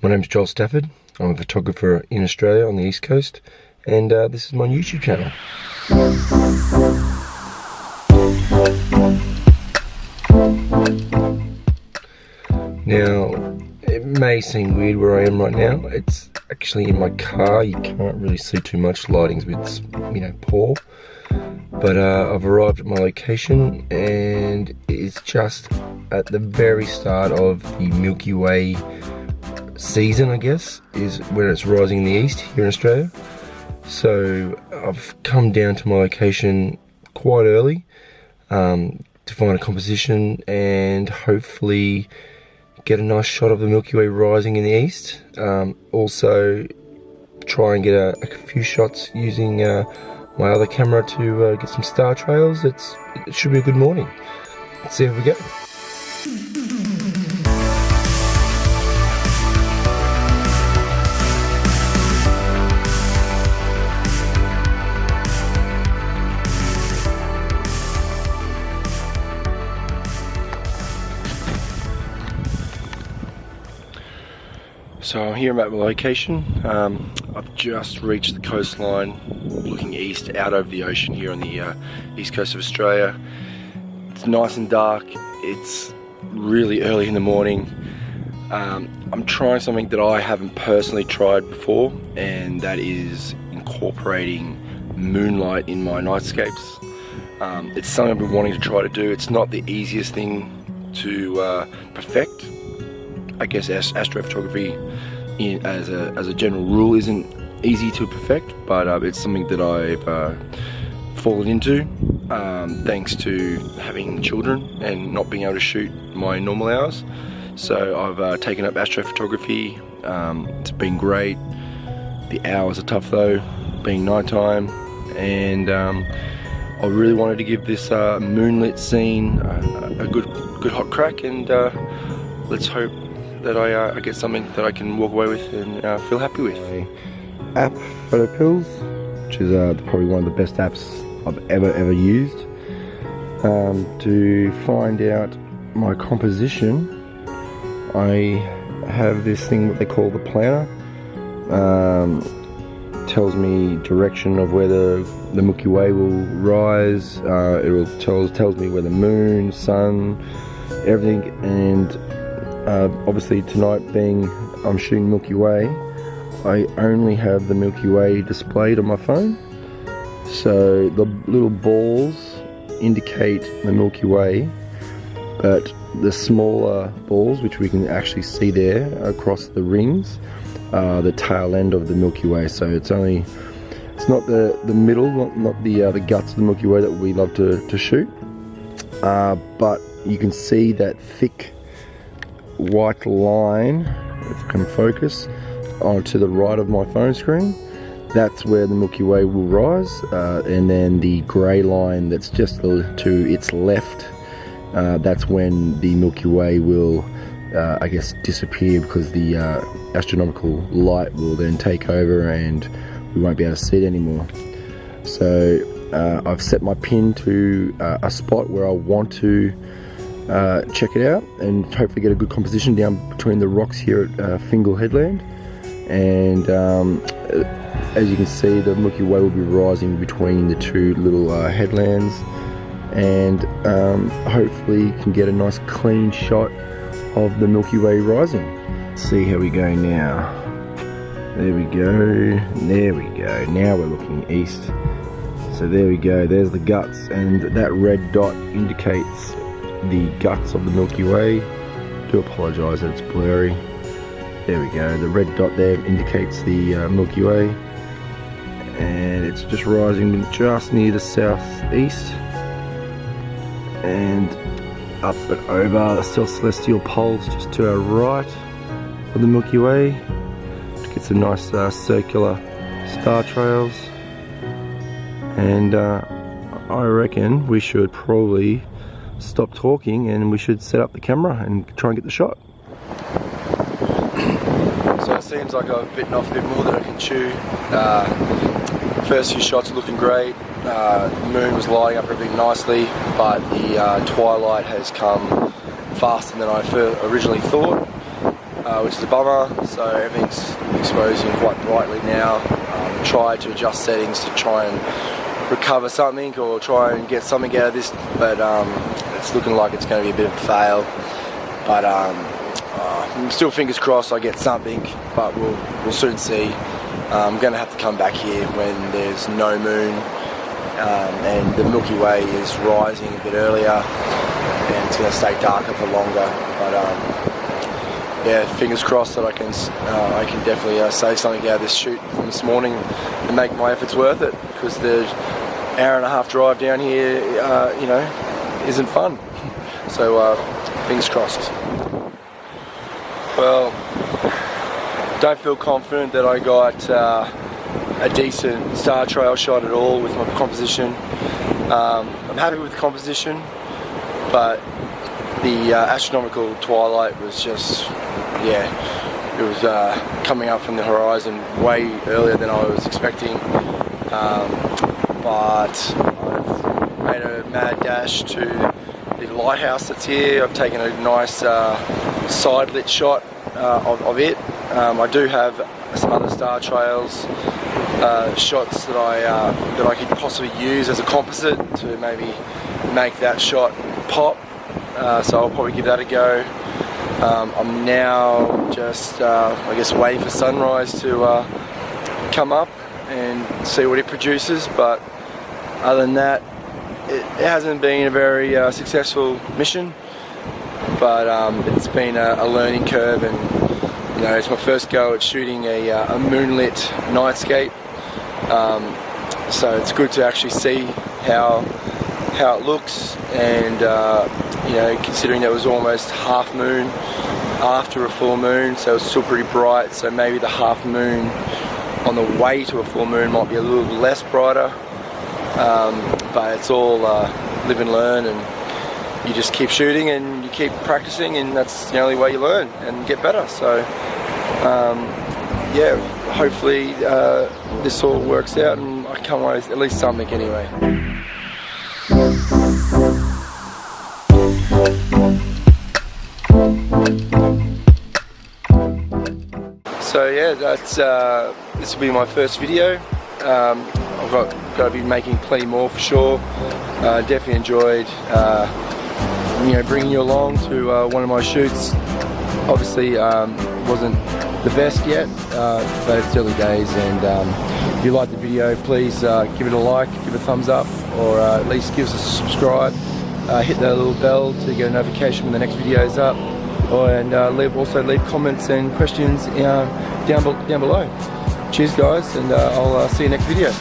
My name's Joel Stafford. I'm a photographer in Australia on the East Coast, and this is my YouTube channel. Now, it may seem weird where I am right now. It's actually in my car. You can't really see too much. Lighting's a bit, poor. But I've arrived at my location, and it's just at the very start of the Milky Way season, I guess, is when it's rising in the east here in Australia. So I've come down to my location quite early to find a composition and hopefully get a nice shot of the Milky Way rising in the east. Also try and get a few shots using my other camera to get some star trails. It should be a good morning. Let's see how we go. So I'm here at my location. I've just reached the coastline, looking east out over the ocean here on the east coast of Australia. It's nice and dark. It's really early in the morning. I'm trying something that I haven't personally tried before, and that is incorporating moonlight in my nightscapes. It's something I've been wanting to try to do. It's not the easiest thing to perfect. I guess astrophotography as a general rule isn't easy to perfect, but it's something that I've fallen into thanks to having children and not being able to shoot my normal hours. So I've taken up astrophotography. It's been great. The hours are tough though, being nighttime, and I really wanted to give this moonlit scene a good hot crack, and let's hope that I get something that I can walk away with and feel happy with. App Photo Pills, which is probably one of the best apps I've ever used. To find out my composition, I have this thing that they call the planner. Tells me direction of where the Milky Way will rise. It tells me where the moon, sun, everything, and obviously tonight being I'm shooting Milky Way, I only have the Milky Way displayed on my phone. So the little balls indicate the Milky Way, but the smaller balls, which we can actually see there across the rings, are the tail end of the Milky Way. So it's not the middle, not the guts of the Milky Way that we love to shoot, but you can see that thick white line, if I can focus, to the right of my phone screen. That's where the Milky Way will rise, and then the grey line that's just to its left, that's when the Milky Way will I guess disappear, because the astronomical light will then take over and we won't be able to see it anymore. So I've set my pin to a spot where I want to check it out and hopefully get a good composition down between the rocks here at Fingal Headland. And as you can see, the Milky Way will be rising between the two little headlands, and hopefully can get a nice clean shot of the Milky Way rising. Let's see how we go now. There we go, there we go. Now we're looking east. So there we go, there's the guts, and that red dot indicates the guts of the Milky Way. Do apologise that it's blurry. There we go, the red dot there indicates the Milky Way, and it's just rising just near the southeast and up and over the celestial poles just to our right of the Milky Way to get some nice circular star trails. And I reckon we should probably stop talking and we should set up the camera and try and get the shot. So it seems like I've bitten off a bit more than I can chew. First few shots are looking great. The moon was lighting up everything nicely, but the twilight has come faster than I originally thought. which is a bummer. So everything's exposing quite brightly now. Try to adjust settings to try and recover something or try and get something out of this, but it's looking like it's going to be a bit of a fail. But I'm still fingers crossed I get something, but we'll soon see. I'm going to have to come back here when there's no moon and the Milky Way is rising a bit earlier, and it's going to stay darker for longer. But yeah, fingers crossed that I can definitely save something out of this shoot from this morning and make my efforts worth it, because the hour-and-a-half drive down here, you know, isn't fun. So fingers crossed. Well, don't feel confident that I got a decent star trail shot at all with my composition. I'm happy with the composition, but the astronomical twilight was just, yeah, it was coming up from the horizon way earlier than I was expecting. But I've made a mad dash to the lighthouse that's here. I've taken a nice side lit shot of it. I do have some other star trails shots that I could possibly use as a composite to maybe make that shot pop. So I'll probably give that a go. I'm now just, I guess, waiting for sunrise to come up and see what it produces. But other than that, it hasn't been a very successful mission. But it's been a learning curve, and you know, it's my first go at shooting a moonlit nightscape. So it's good to actually see how it looks, and you know, considering there was almost half moon after a full moon, so it's still pretty bright. So maybe the half moon on the way to a full moon might be a little less brighter, but it's all live and learn, and you just keep shooting and you keep practicing, and that's the only way you learn and get better. So yeah, hopefully this all works out and I come away with at least something anyway. So yeah, that's this will be my first video. I've got to be making plenty more for sure. Definitely enjoyed you know, bringing you along to one of my shoots. Obviously wasn't the best yet, but it's early days, and if you like the video, please give it a like, give it a thumbs up, or at least give us a subscribe. Hit that little bell to get a notification when the next video is up, and also leave comments and questions down below. Cheers guys, and I'll see you next video.